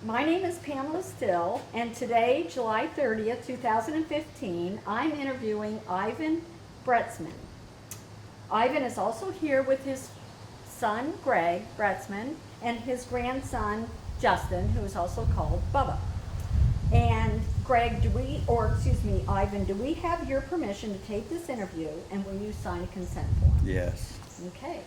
My name is Pamela Still, and today, July 30th, 2015, I'm interviewing Ivan Bretzman. Ivan is also here with his son, Greg Bretzman, and his grandson, Justin, who is also called Bubba. And Greg, Ivan, do we have your permission to take this interview, and will you sign a consent form? Yes. Okay.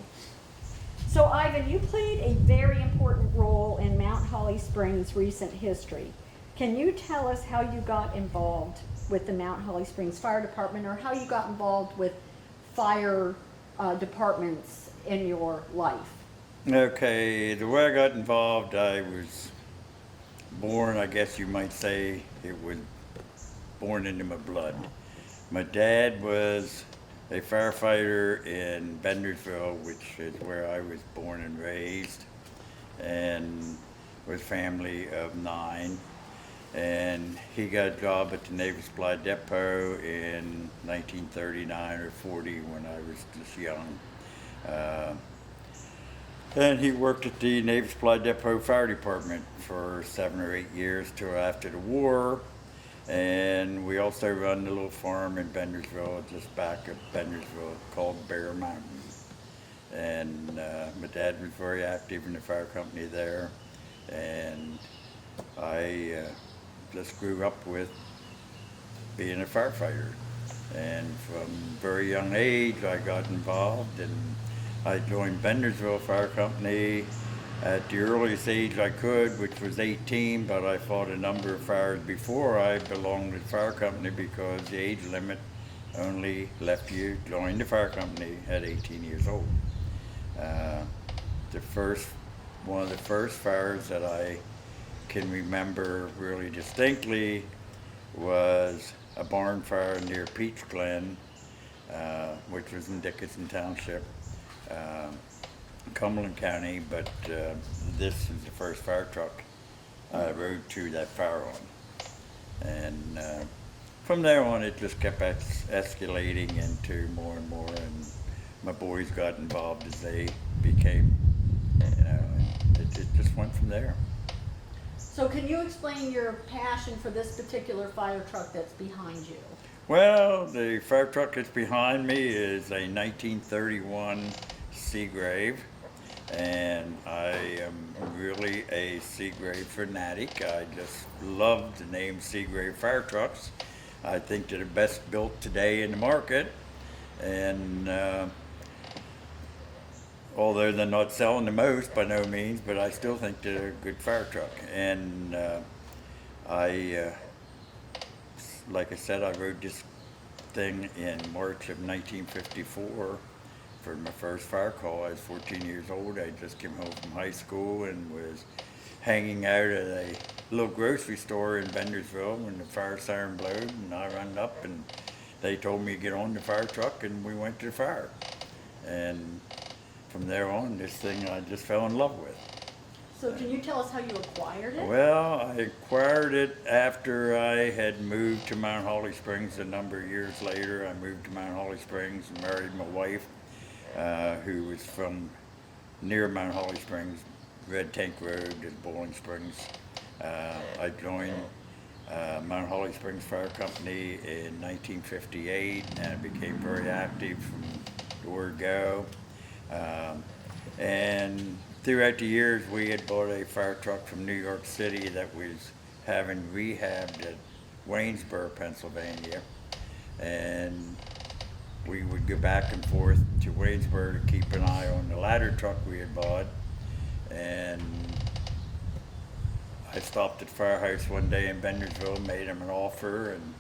So Ivan, you played a very important role in Mount Holly Springs' recent history. Can you tell us how you got involved with the Mount Holly Springs Fire Department, or how you got involved with fire departments in your life? Okay, the way I got involved, I was born, I guess you might say, it was born into my blood. My dad was a firefighter in Bendersville, which is where I was born and raised, and was family of 9. And he got a job at the Naval Supply Depot in 1939 or 40 when I was just young. And he worked at the Naval Supply Depot Fire Department for 7 or 8 years till after the war. And we also run a little farm in Bendersville, just back of Bendersville, called Bear Mountain. And my dad was very active in the fire company there. And I just grew up with being a firefighter. And from a very young age, I got involved, and I joined Bendersville Fire Company at the earliest age I could, which was 18, but I fought a number of fires before I belonged to the fire company because the age limit only left you join the fire company at 18 years old. One of the first fires that I can remember really distinctly was a barn fire near Peach Glen, which was in Dickinson Township, Cumberland County, but this is the first fire truck I rode to that fire on. And from there on, it just kept escalating into more and more, and my boys got involved as they became, it just went from there. So can you explain your passion for this particular fire truck that's behind you? Well, the fire truck that's behind me is a 1931 Seagrave, and I am really a Seagrave fanatic. I just love the name Seagrave fire trucks. I think they're the best built today in the market, and although they're not selling the most by no means, but I still think they're a good fire truck. And like I said, I rode this thing in March of 1954 for my first fire call. I was 14 years old. I just came home from high school and was hanging out at a little grocery store in Bendersville when the fire siren blowed, and I ran up and they told me to get on the fire truck, and we went to the fire. And from there on, this thing I just fell in love with. So can you tell us how you acquired it? Well, I acquired it after I had moved to Mount Holly Springs a number of years later. I moved to Mount Holly Springs and married my wife, who was from near Mount Holly Springs, Red Tank Road to Bowling Springs. I joined Mount Holly Springs Fire Company in 1958, and I became very active from the word go. And throughout the years, we had bought a fire truck from New York City that was having rehabbed at Waynesboro, Pennsylvania. And we would go back and forth to Waynesboro to keep an eye on the ladder truck we had bought. And I stopped at the firehouse one day in Bendersville, made them an offer and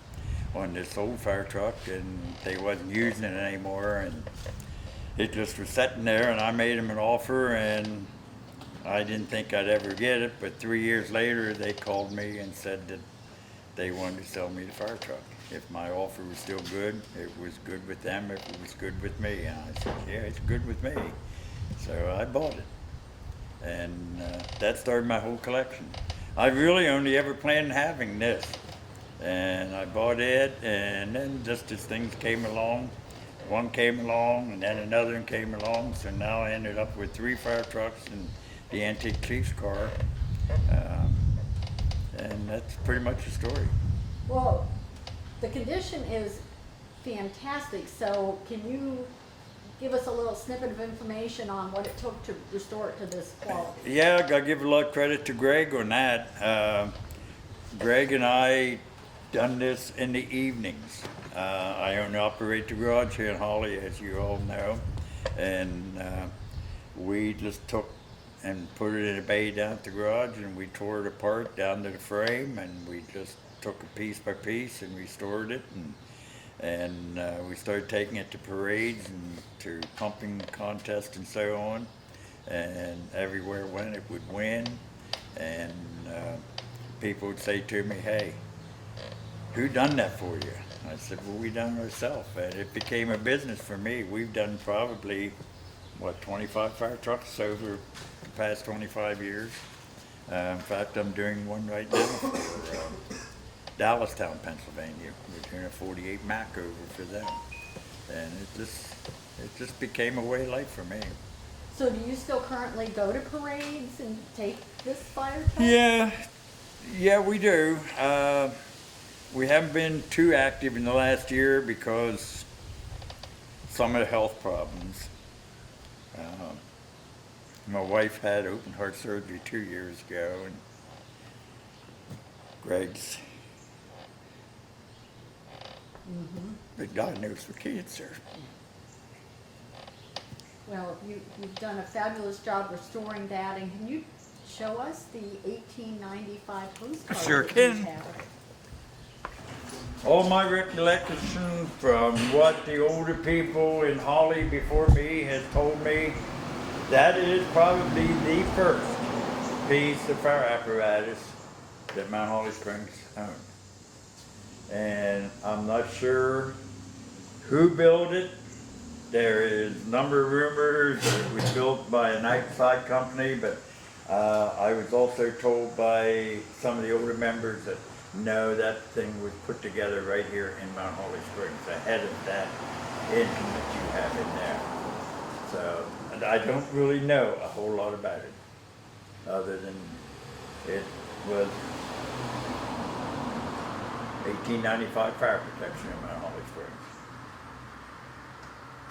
on this old fire truck, and they wasn't using it anymore. And it just was sitting there, and I made them an offer, and I didn't think I'd ever get it, but 3 years later, they called me and said that they wanted to sell me the fire truck. If my offer was still good, it was good with them, if it was good with me. And I said, yeah, it's good with me. So I bought it. And that started my whole collection. I really only ever planned on having this. And I bought it, and then just as things came along, one came along, and then another one came along, so now I ended up with 3 fire trucks and the antique Chiefs car. and that's pretty much the story. Well, the condition is fantastic, so can you give us a little snippet of information on what it took to restore it to this quality? Yeah, I gotta give a lot of credit to Greg on that. Greg and I done this in the evenings. I own and operate the garage here in Holly, as you all know, and we just took and put it in a bay down at the garage, and we tore it apart down to the frame, and we just took it piece by piece and restored it, and we started taking it to parades and to pumping contests and so on, and everywhere it went, it would win, and people would say to me, "Hey, who done that for you?" I said, "Well, we done it ourselves," and it became a business for me. We've done probably, 25 fire trucks over the past 25 years. In fact, I'm doing one right now for Dallastown, Pennsylvania. We're doing a 48 Mac over for them, and it just became a way of life for me. So do you still currently go to parades and take this fire truck? Yeah, we do. We haven't been too active in the last year because some of the health problems. My wife had open heart surgery 2 years ago, and Greg's been diagnosed with cancer. Well, you've done a fabulous job restoring that, and can you show us the 1895 postcard? Sure that you can. have? All my recollection from what the older people in Holly before me has told me, that is probably the first piece of fire apparatus that Mount Holly Springs owned. And I'm not sure who built it. There is a number of rumors that it was built by an outside company, but I was also told by some of the older members that no, that thing was put together right here in Mount Holly Springs, ahead of that engine that you have in there. So, and I don't really know a whole lot about it, other than it was 1895 fire protection in Mount Holly Springs.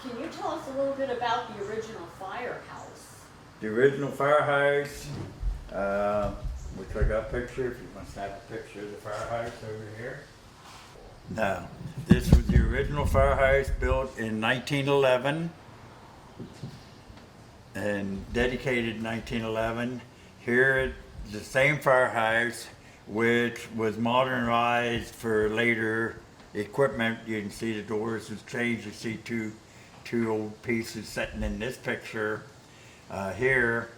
Can you tell us a little bit about the original firehouse? The original firehouse, which I got a picture, if you want to snap a picture of the firehouse over here. No, this was the original firehouse built in 1911 and dedicated in 1911. Here at the same firehouse, which was modernized for later equipment. You can see the doors has changed. You see two old pieces sitting in this picture here.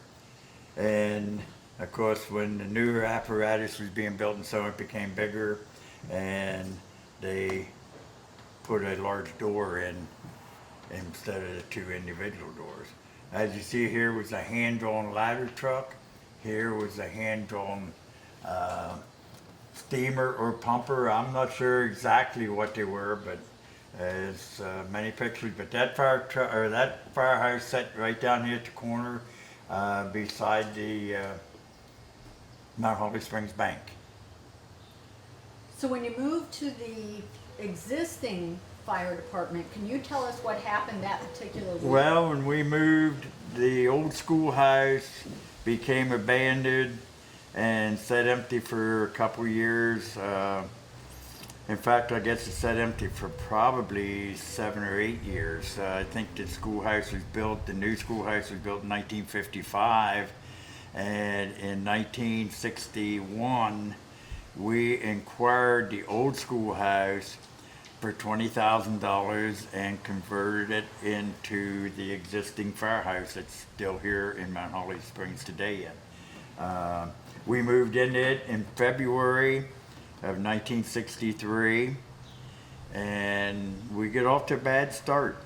And of course, when the newer apparatus was being built and so it became bigger, and they put a large door in instead of the two individual doors. As you see here was a hand-drawn ladder truck. Here was a hand-drawn steamer or pumper. I'm not sure exactly what they were, but there's many pictures. But that fire truck or that firehouse sat right down here at the corner beside the Mount Holly Springs Bank. So when you moved to the existing fire department, can you tell us what happened that particular week? Well, when we moved, the old schoolhouse became abandoned and sat empty for a couple of years. In fact, I guess it sat empty for probably 7 or 8 years. I think the schoolhouse was built, the new schoolhouse was built in 1955, and in 1961, we acquired the old schoolhouse for $20,000 and converted it into the existing firehouse that's still here in Mount Holly Springs today yet. We moved into it in February of 1963, and we get off to a bad start.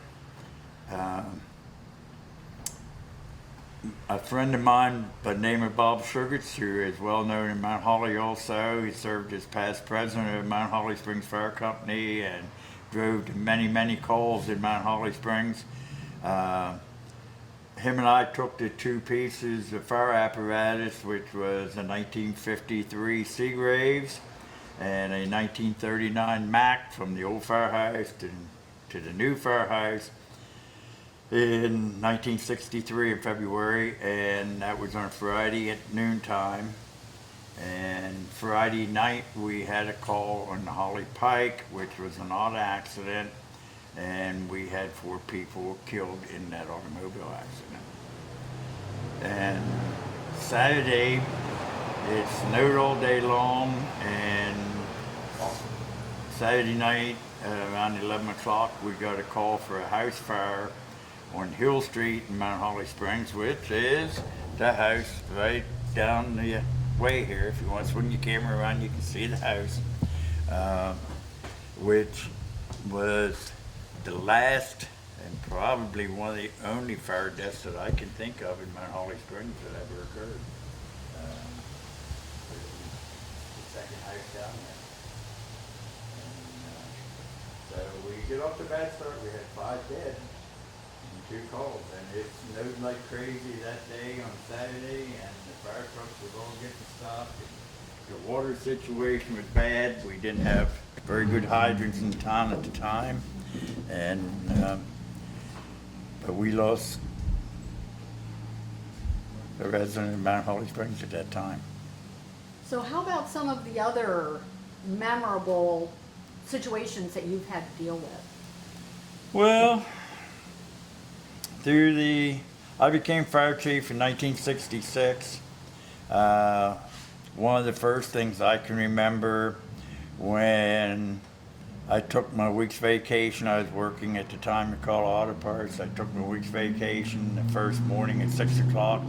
A friend of mine by the name of Bob Sugarts, who is well known in Mount Holly also, he served as past president of Mount Holly Springs Fire Company and drove to many, many calls in Mount Holly Springs. him and I took the two pieces of fire apparatus, which was a 1953 Seagraves and a 1939 Mack from the old firehouse to the new firehouse in 1963 in February, and that was on Friday at noontime. And Friday night we had a call on the Holly Pike, which was an auto accident, and we had 4 people killed in that automobile accident. And Saturday, it snowed all day long, and Saturday night around 11 o'clock we got a call for a house fire on Hill Street in Mount Holly Springs, which is the house right down the way here. If you want to swing your camera around, you can see the house, which was the last and probably one of the only fire deaths that I can think of in Mount Holly Springs that ever occurred. The second house down there. And, so we get off the bad start. We had 5 dead and 2 calls, and it snowed like crazy that day on Saturday, and the fire trucks were all getting stopped. And the water situation was bad. We didn't have very good hydrants in town at the time, and but we lost a resident of Mount Holly Springs at that time. So how about some of the other memorable situations that you've had to deal with? Well, I became fire chief in 1966. One of the first things I can remember when I took my week's vacation, I was working at the time at Call Auto Parts. I took my week's vacation the first morning at 6 o'clock.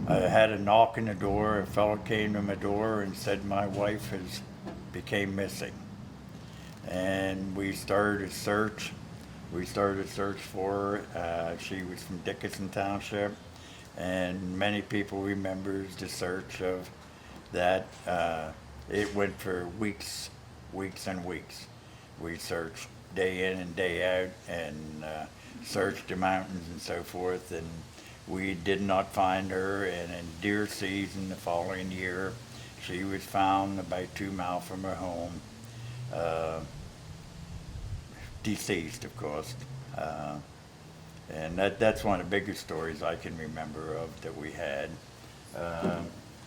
I had a knock on the door. A fellow came to my door and said my wife became missing. And we started a search. We started a search for her. She was from Dickinson Township, and many people remembers the search of that. It went for weeks and weeks. We searched day in and day out, and searched the mountains and so forth, and we did not find her. And in deer season the following year, she was found about 2 miles from her home, deceased, of course. And that's one of the biggest stories I can remember of that we had.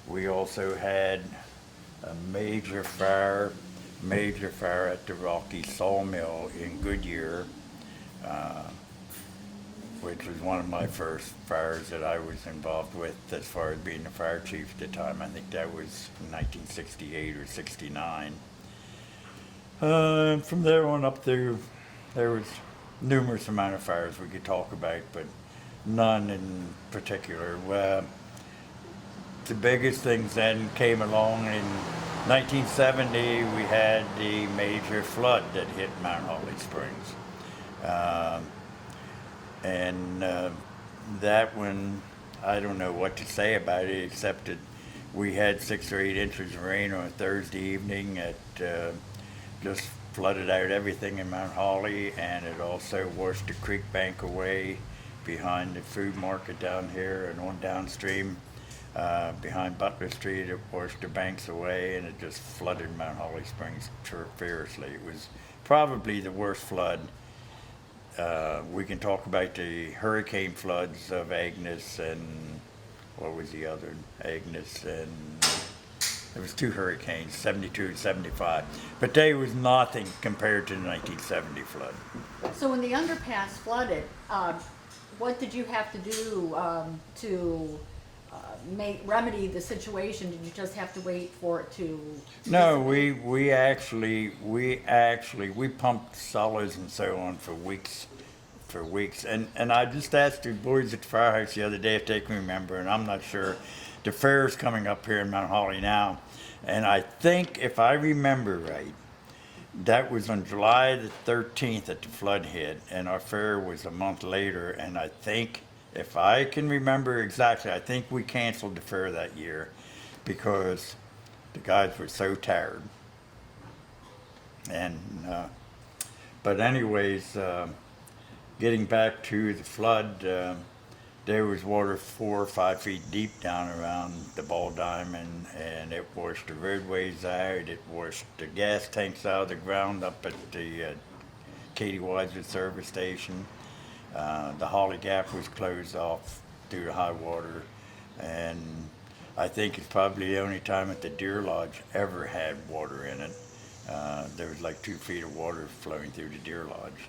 We also had a major fire at the Rocky Sawmill in Goodyear, which was one of my first fires that I was involved with as far as being the fire chief at the time. I think that was 1968 or 69. From there on up there was numerous amount of fires we could talk about, but none in particular. The biggest things then came along in 1970. We had the major flood that hit Mount Holly Springs. And that one, I don't know what to say about it, except that we had 6 or 8 inches of rain on a Thursday evening. It just flooded out everything in Mount Holly, and it also washed the creek bank away behind the food market down here, and on downstream behind Butler Street. It washed the banks away, and it just flooded Mount Holly Springs fiercely. It was probably the worst flood. We can talk about the hurricane floods of Agnes and what was the other? Agnes, and there was 2 hurricanes, 72 and 75. But they was nothing compared to the 1970 flood. So when the underpass flooded, what did you have to do to remedy the situation? Did you just have to wait for it to? No, we actually pumped solids and so on for weeks. And I just asked the boys at the firehouse the other day if they can remember, and I'm not sure. The fair's coming up here in Mount Holly now, and I think if I remember right, that was on July the 13th that the flood hit, and our fair was a month later. And I think, if I can remember exactly, I think we canceled the fair that year because the guys were so tired. And but anyways, getting back to the flood, there was water 4 or 5 feet deep down around the ball diamond, and it washed the roadways out. It washed the gas tanks out of the ground up at the Katie Weiser service station. The Holly Gap was closed off due to high water, and I think it's probably the only time that the Deer Lodge ever had water in it. There was like 2 feet of water flowing through the Deer Lodge.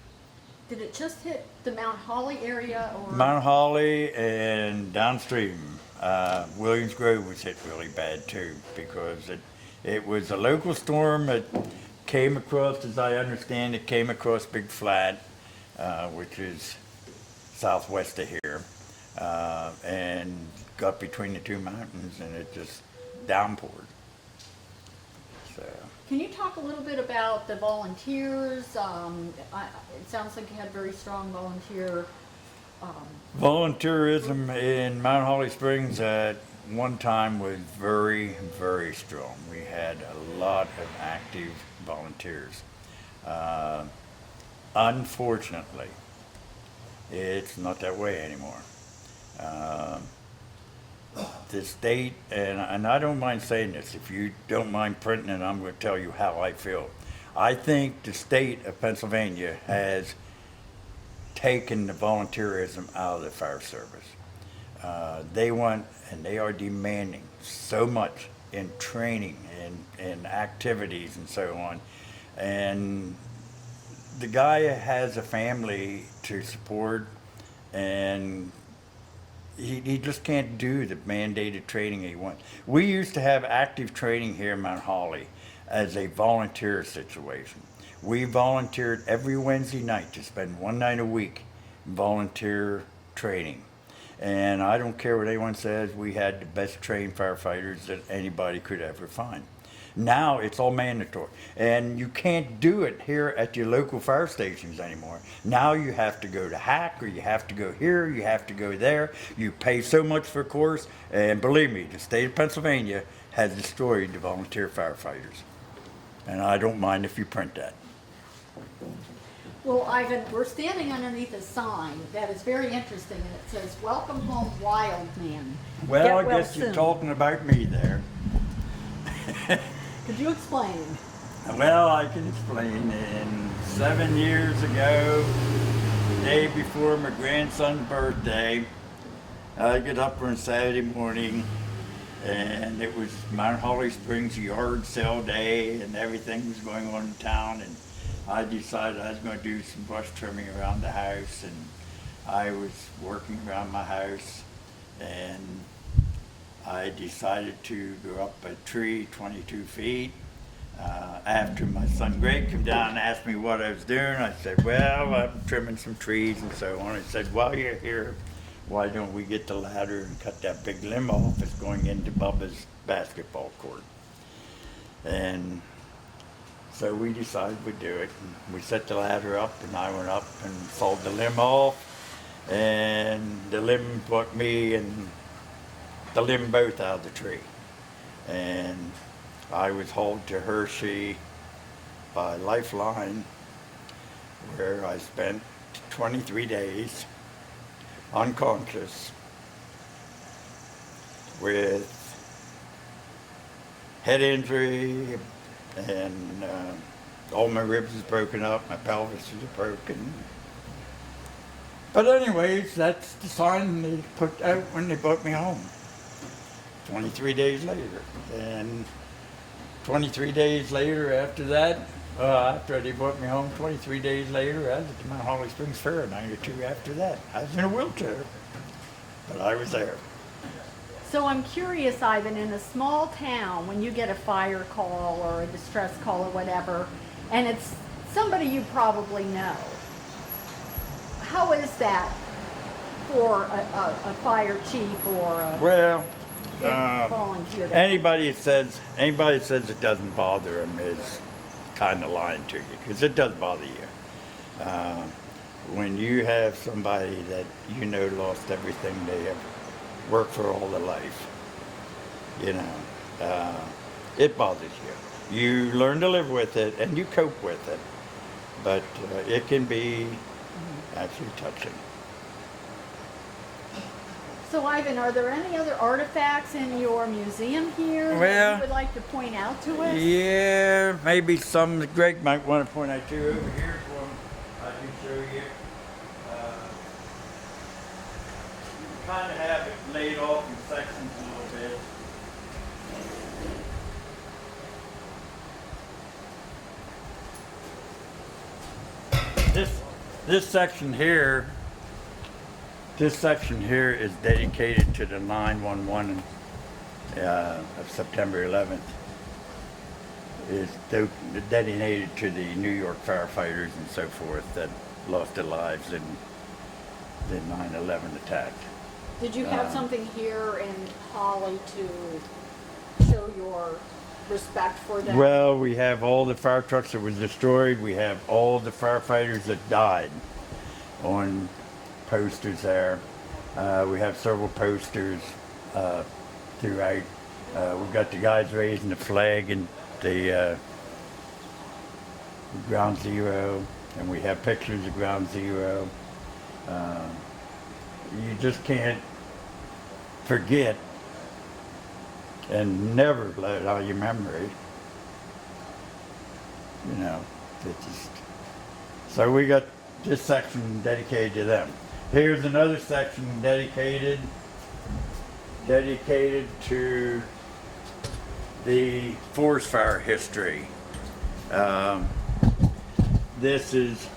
Did it just hit the Mount Holly area or? Mount Holly and downstream, Williams Grove was hit really bad too, because it was a local storm that came across, as I understand it, came across Big Flat, which is southwest of here, and got between the two mountains, and it just downpoured. So. Can you talk a little bit about the volunteers? It sounds like you had very strong volunteer. Volunteerism in Mount Holly Springs at one time was very, very strong. We had a lot of active volunteers. Unfortunately, it's not that way anymore. The state, and I don't mind saying this, if you don't mind printing it, I'm going to tell you how I feel. I think the state of Pennsylvania has taken the volunteerism out of the fire service. They want, and they are demanding so much in training and activities and so on. And the guy has a family to support, and he just can't do the mandated training he wants. We used to have active training here in Mount Holly as a volunteer situation. We volunteered every Wednesday night to spend one night a week volunteer training. And I don't care what anyone says, we had the best trained firefighters that anybody could ever find. Now it's all mandatory, and you can't do it here at your local fire stations anymore. Now you have to go to Hack, or you have to go here, you have to go there. You pay so much for a course, and believe me, the state of Pennsylvania has destroyed the volunteer firefighters. And I don't mind if you print that. Well, Ivan, we're standing underneath a sign that is very interesting, and it says, "Welcome home, wild man." Well, Get I well guess you're soon. talking about me there. Could you explain? Well, I can explain. 7 years ago, the day before my grandson's birthday, I get up on Saturday morning, and it was Mount Holly Springs yard sale day, and everything was going on in town, and I decided I was going to do some brush trimming around the house, and I was working around my house, and I decided to go up a tree 22 feet. After my son Greg came down and asked me what I was doing, I said, well, I'm trimming some trees and so on. He said, while you're here, why don't we get the ladder and cut that big limb off? It's going into Bubba's basketball court. And so we decided we'd do it. And we set the ladder up, and I went up and sawed the limb off. And the limb put me and the limb both out of the tree. And I was hauled to Hershey by Lifeline, where I spent 23 days unconscious with head injury, and all my ribs was broken up, my pelvis was broken. But anyways, that's the sign they put out when they brought me home. 23 days later. And 23 days later after that, after they brought me home, 23 days later, I was at the Mount Holly Springs Fair a night or two after that. I was in a wheelchair, but I was there. So I'm curious, Ivan, in a small town, when you get a fire call or a distress call or whatever, and it's somebody you probably know, how is that for a fire chief or a Well, volunteer? anybody that says it doesn't bother them is kind of lying to you, because it does bother you. When you have somebody that you know lost everything they have worked for all their life, you know, it bothers you. You learn to live with it and you cope with it, but it can be actually touching. So Ivan, are there any other artifacts in your museum here that Well, you would like to point out to us? Yeah, maybe some that Greg might want to point out to. Over here's one I can show you. Kind of have it laid off in sections a little bit. This section here is dedicated to the 911 of September 11th. Is dedicated to the New York firefighters and so forth that lost their lives in the 9/11 attack. Did you have something here in Holly to show your respect for them? Well, we have all the fire trucks that was destroyed. We have all the firefighters that died on posters there. We have several posters throughout. We've got the guys raising the flag and the Ground Zero, and we have pictures of Ground Zero. You just can't forget and never let it out of your memory. You know, so we got this section dedicated to them. Here's another section dedicated to the forest fire history. This is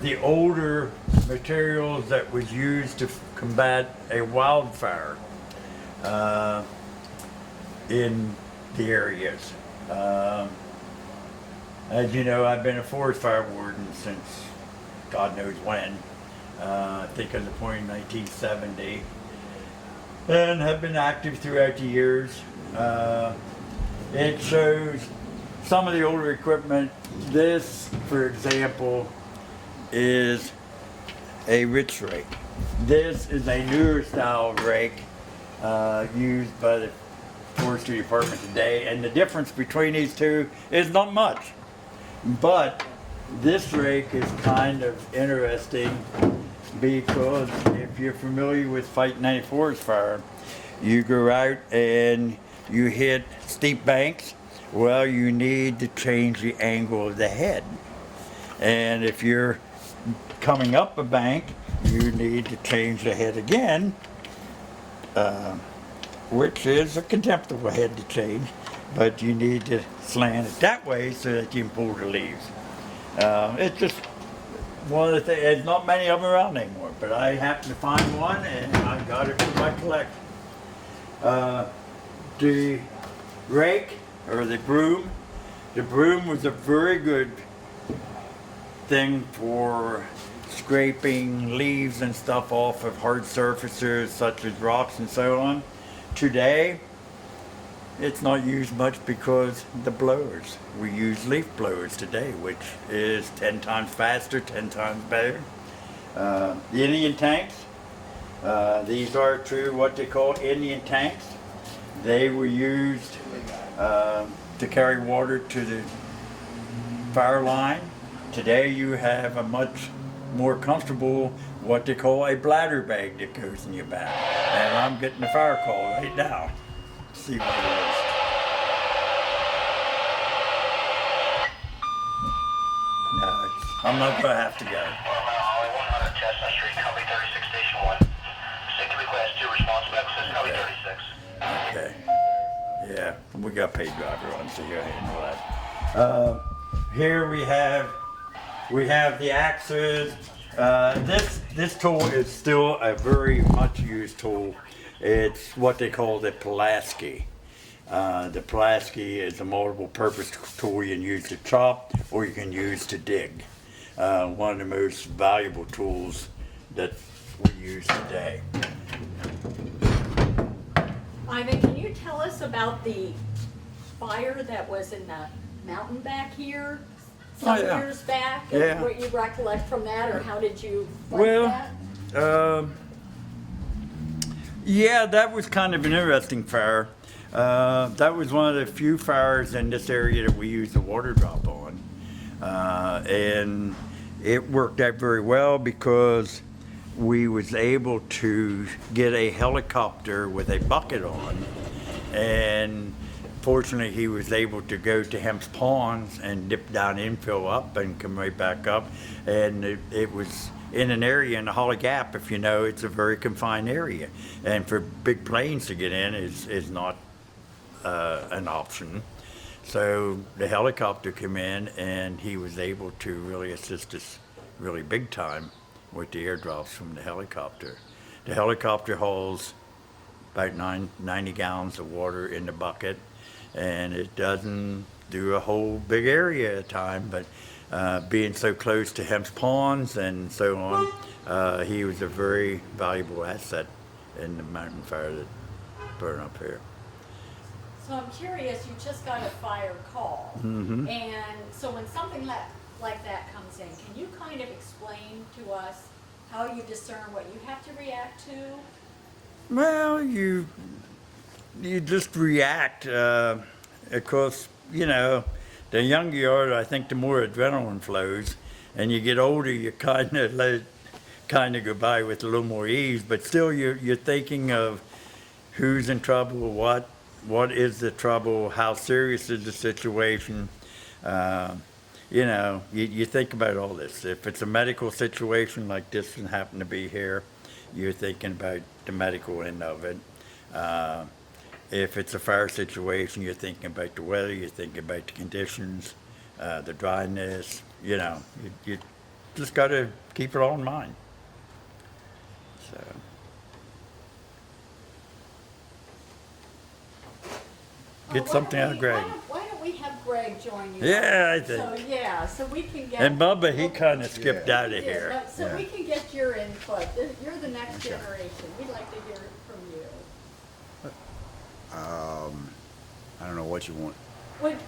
the older materials that was used to combat a wildfire in the areas. As you know, I've been a forest fire warden since God knows when. I think I was appointed in 1970, and have been active throughout the years. It shows some of the older equipment. This, for example, is a rich rake. This is a newer style rake used by the forestry department today, and the difference between these two is not much. But this rake is kind of interesting because if you're familiar with fighting any forest fire, you go out and you hit steep banks. Well, you need to change the angle of the head. And if you're coming up a bank, you need to change the head again, which is a contemptible head to change, but you need to slant it that way so that you can pull the leaves. It's just one of the things. There's not many of them around anymore, but I happened to find one and I got it for my collection. The rake, or the broom was a very good thing for scraping leaves and stuff off of hard surfaces such as rocks and so on. Today, it's not used much because the blowers. We use leaf blowers today, which is 10 times faster, 10 times better. The Indian tanks, these are true what they call Indian tanks. They were used to carry water to the fire line. Today you have a much more comfortable, what they call a bladder bag that goes in your back. And I'm getting a fire call right now. Let's see what it is. No, I'm not gonna have to go. Holly 100 Chestnut Street, Copy 36, Station 1. Safety Class 2, response back, says Copy 36. Okay. Yeah, we got paid driver on, so you handle that. Here we have the axes. This tool is still a very much used tool. It's what they call the Pulaski. The Pulaski is a multiple purpose tool you can use to chop or you can use to dig. One of the most valuable tools that we use today. Ivan, can you tell us about the fire that was in the mountain back here some years back? And Yeah. what you recollect from that, or how did you fight Well, that? Yeah, that was kind of an interesting fire. That was one of the few fires in this area that we used the water drop on. And it worked out very well because we was able to get a helicopter with a bucket on, and fortunately he was able to go to Hemp's Ponds and dip down in, fill up, and come right back up. And it was in an area in the Holly Gap, if you know, it's a very confined area, and for big planes to get in is not an option. So the helicopter came in, and he was able to really assist us really big time with the airdrops from the helicopter. The helicopter holds about 90 gallons of water in the bucket, and it doesn't do a whole big area at a time, but being so close to Hemp's Ponds and so on, he was a very valuable asset in the mountain fire that burned up here. So I'm curious, you just got a fire call. Mm-hmm. And so when something like that comes in, can you kind of explain to us how you discern what you have to react to? Well, you just react. Of course, you know, the younger you are, I think the more adrenaline flows, and you get older, you kind of let it kind of go by with a little more ease. But still, you're thinking of who's in trouble, what is the trouble, how serious is the situation. You know, you think about all this. If it's a medical situation like this and happen to be here, you're thinking about the medical end of it. If it's a fire situation, you're thinking about the weather, you're thinking about the conditions, the dryness. You know, you just got to keep it all in mind. So. Get something out of Greg. Why don't we have Greg join you? Yeah, I think. So we can get. And Bubba, he kind of skipped out of here. Yeah, so we can get your input. You're the next generation. We'd like to hear from you. I don't know what you want.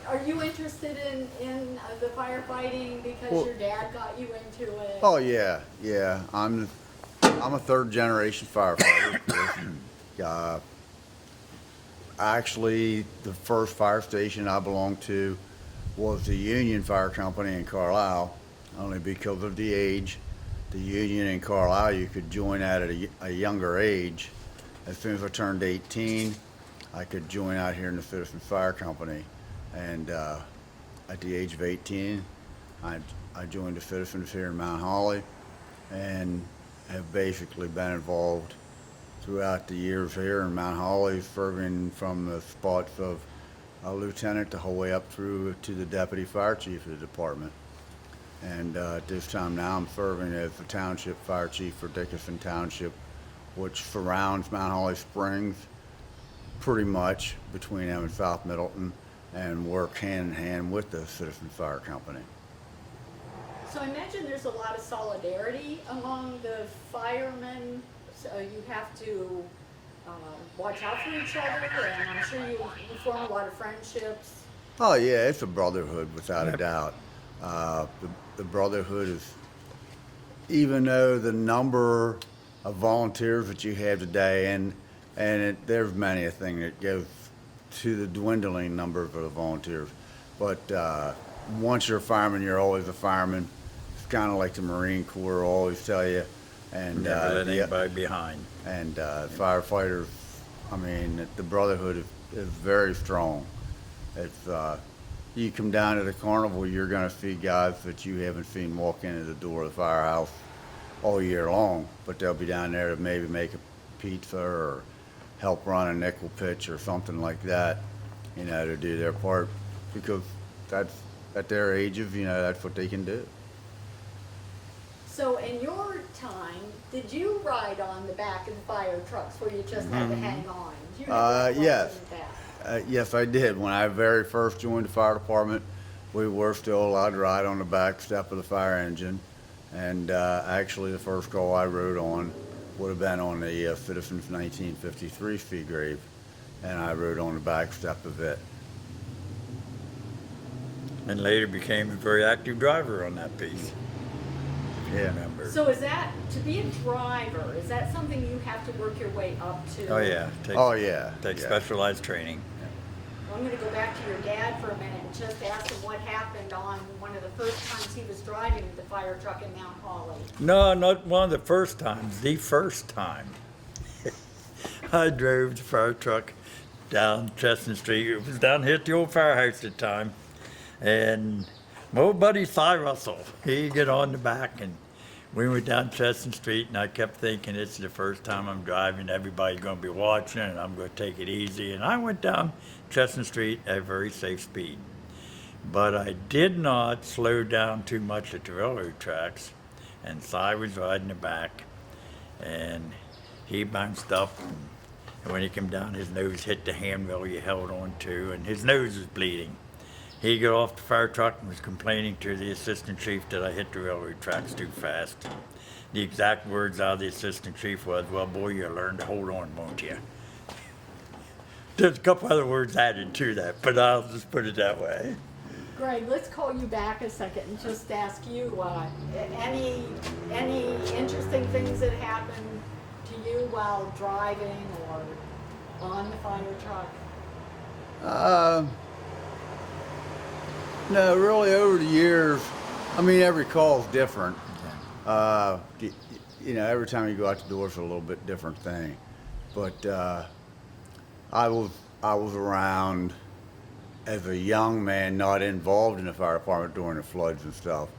Are you interested in the firefighting because your dad got you into it? Oh yeah, yeah. I'm a third generation firefighter. Actually, the first fire station I belonged to was the Union Fire Company in Carlisle, only because of the age. The Union in Carlisle, you could join at a younger age. As soon as I turned 18, I could join out here in the Citizen Fire Company. And at the age of 18, I joined the Citizens here in Mount Holly, and have basically been involved throughout the years here in Mount Holly, serving from the spots of a lieutenant the whole way up through to the deputy fire chief of the department. And at this time now, I'm serving as the township fire chief for Dickinson Township, which surrounds Mount Holly Springs pretty much between them and South Middleton, and work hand in hand with the Citizen Fire Company. So I imagine there's a lot of solidarity among the firemen. So you have to watch out for each other, and I'm sure you form a lot of friendships. Oh yeah, it's a brotherhood without a doubt. The brotherhood is, even though the number of volunteers that you have today, and there's many a thing that goes to the dwindling number of the volunteers, but once you're a fireman, you're always a fireman. It's kind of like the Marine Corps will always tell you. And Never let anybody behind. And firefighters, I mean, the brotherhood is very strong. It's you come down to the carnival, you're going to see guys that you haven't seen walk into the door of the firehouse all year long, but they'll be down there to maybe make a pizza or help run a nickel pitch or something like that, you know, to do their part, because that's at their ages, you know, that's what they can do. So in your time, did you ride on the back of the fire trucks where you just had to hang on? Do you remember Yes. that? Yes, I did. When I very first joined the fire department, we were still allowed to ride on the back step of the fire engine. And actually, the first call I rode on would have been on the Citizens 1953 Sea Grave, and I rode on the back step of it. And later became a very active driver on that piece. Yeah. Remember. So is that, to be a driver, is that something you have to work your way up to? Oh yeah. Oh yeah. Takes yeah. specialized training. I'm gonna go back to your dad for a minute and just ask him what happened on one of the first times he was driving the fire truck in Mount Holly. No, not one of the first times, the first time. I drove the fire truck down Chestnut Street. It was down here at the old firehouse at the time. And my old buddy Cy Russell, he'd get on the back and we went down Chestnut Street, and I kept thinking, this is the first time I'm driving, everybody's gonna be watching, and I'm gonna take it easy. And I went down Chestnut Street at a very safe speed. But I did not slow down too much at the railroad tracks, and Cy was riding the back, and he bounced up, and when he came down, his nose hit the handrail he held on to, and his nose was bleeding. He got off the fire truck and was complaining to the assistant chief that I hit the railroad tracks too fast. The exact words out of the assistant chief was, well, boy, you'll learn to hold on, won't you? There's a couple other words added to that, but I'll just put it that way. Greg, let's call you back a second and just ask you, any interesting things that happened to you while driving or on the fire truck? No, really over the years, I mean, every call is different. You know, every time you go out the door, it's a little bit different thing. But I was around as a young man, not involved in the fire department during the floods and stuff.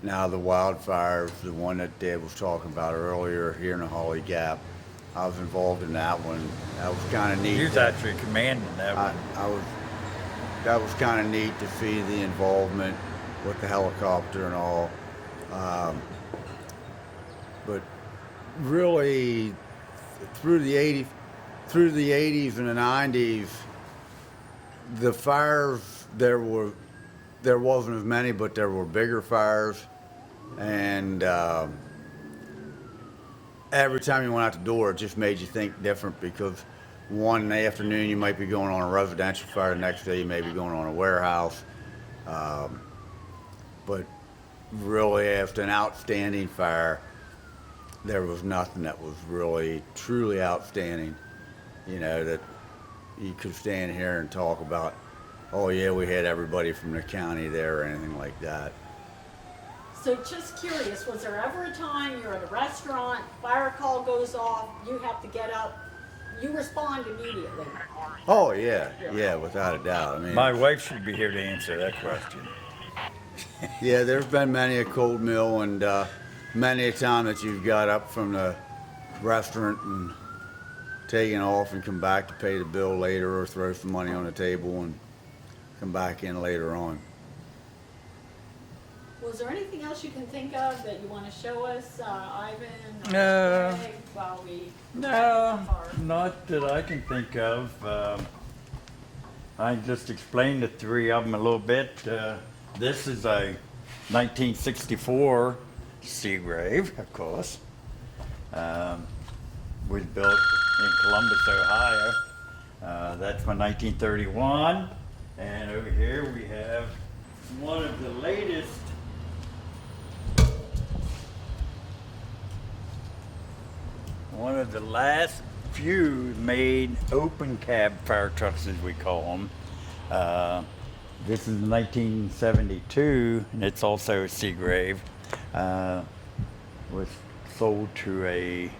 Now the wildfires, the one that Dad was talking about earlier here in the Holly Gap, I was involved in that one. That was kind of neat. He was actually commanding that one. That was kind of neat to see the involvement with the helicopter and all. But really, through the 80s and the 90s, the fires, there wasn't as many, but there were bigger fires. And every time you went out the door, it just made you think different, because one afternoon you might be going on a residential fire, the next day you may be going on a warehouse. But really, after an outstanding fire, there was nothing that was really truly outstanding, you know, that you could stand here and talk about, oh yeah, we had everybody from the county there or anything like that. So just curious, was there ever a time you're at a restaurant, fire call goes off, you have to get up, you respond immediately? Oh yeah, without a doubt. I mean, My wife should be here to answer that question. yeah, there's been many a cold meal and many a time that you've got up from the restaurant and taken off and come back to pay the bill later, or throw some money on the table and come back in later on. Was there anything else you can think of that you want to show us, Ivan? Or No. Greg, while we No, not that I can think of. I just explained the three of them a little bit. This is a 1964 Seagrave, of course. Was built in Columbus, Ohio. That's my 1931. And over here we have one of the latest one of the last few made open cab fire trucks, as we call them. This is 1972, and it's also a Seagrave. Was sold to a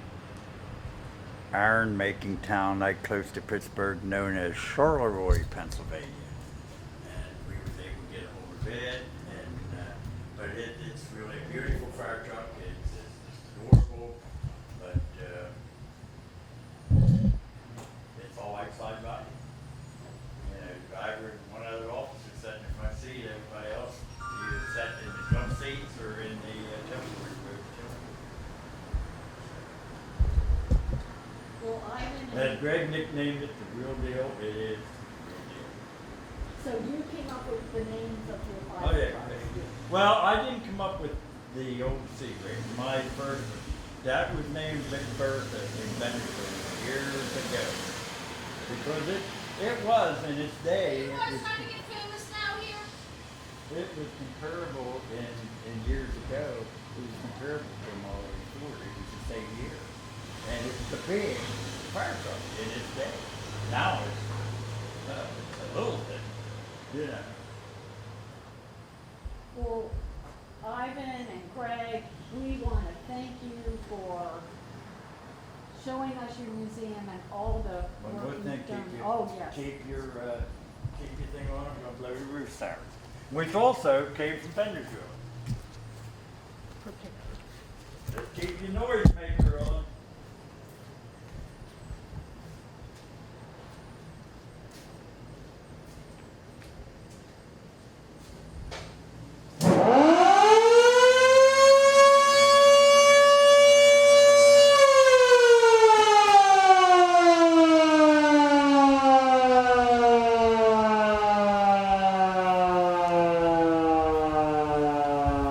iron making town right close to Pittsburgh known as Charleroi, Pennsylvania. And we was able to get a hold of it, but it's really a beautiful fire truck. It's adorable, but it's all outside body. You know, driver and one other officer sat in the front seat. Everybody else either sat in the front seats or in the temporary room. Well, Ivan, As Greg nicknamed it, the real deal. It is the real so you came up with the names of your deal. fire Oh yeah. trucks. Well, I didn't come up with the old Seagrave. My first, that was named Big Bertha in Bentonville years ago. Because it was in its day. You guys trying to get famous now here? It was comparable in years ago. It was comparable to a Model 4. It was the same year. And it was a big fire truck in its day. Now it's a little bit. Yeah. Well, Ivan and Greg, we want to thank you for showing us your museum and all the One work more thing, you've done. Oh, yes. keep your thing on, I'm gonna blow your roof siren. Which also came from Bendersville. Just keep your noisemaker on.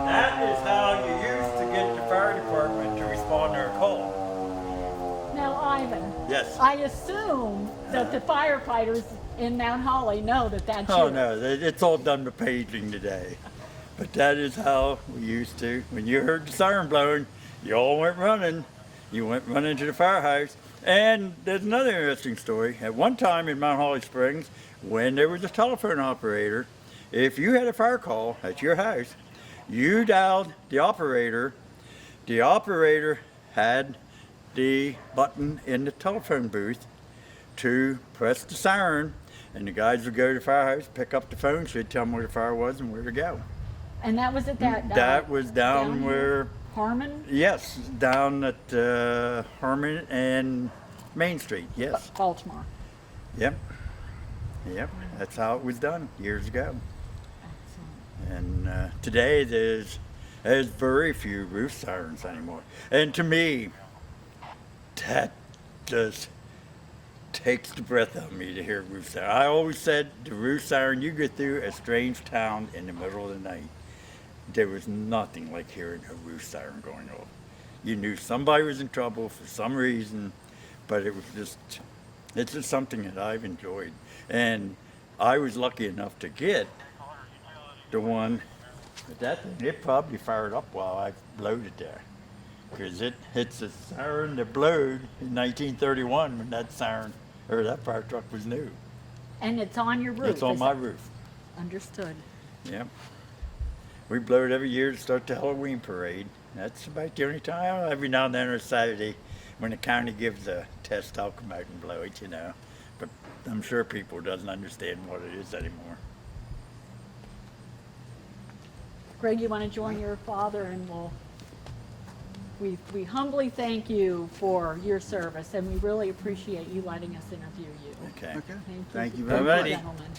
That is how you used to get the fire department to respond to a call. Now, Ivan. Yes. I assume that the firefighters in Mount Holly know that that's you. Oh no, it's all done with paging today. But that is how we used to. When you heard the siren blowing, you all went running. You went running to the firehouse. And there's another interesting story. At one time in Mount Holly Springs, when there was a telephone operator, if you had a fire call at your house, you dialed the operator. The operator had the button in the telephone booth to press the siren, and the guys would go to the firehouse, pick up the phone, so they'd tell them where the fire was and where to go. And that was at that. That was down here? where, Harmon? yes, down at Herman and Main Street, yes. Baltimore. Yep, yep, that's how it was done years ago. And today there's very few roof sirens anymore. And to me, that just takes the breath out of me to hear a roof siren. I always said the roof siren, you get through a strange town in the middle of the night. There was nothing like hearing a roof siren going off. You knew somebody was in trouble for some reason, but it's just something that I've enjoyed. And I was lucky enough to get the one, but that thing, it probably fired up while I blowed it there. Because it's a siren that blowed in 1931 when that siren, or that fire truck was new. And it's on your roof. It's on is my it? roof. Understood. Yep. We blow it every year to start the Halloween parade. That's about the only time. Every now and then on a Saturday, when the county gives a test, I'll come out and blow it, you know. But I'm sure people doesn't understand what it is anymore. Greg, you want to join your father, and we humbly thank you for your service, and we really appreciate you letting us interview you. Okay. Okay. Thank you. Thank you very Alrighty. much. Gentlemen.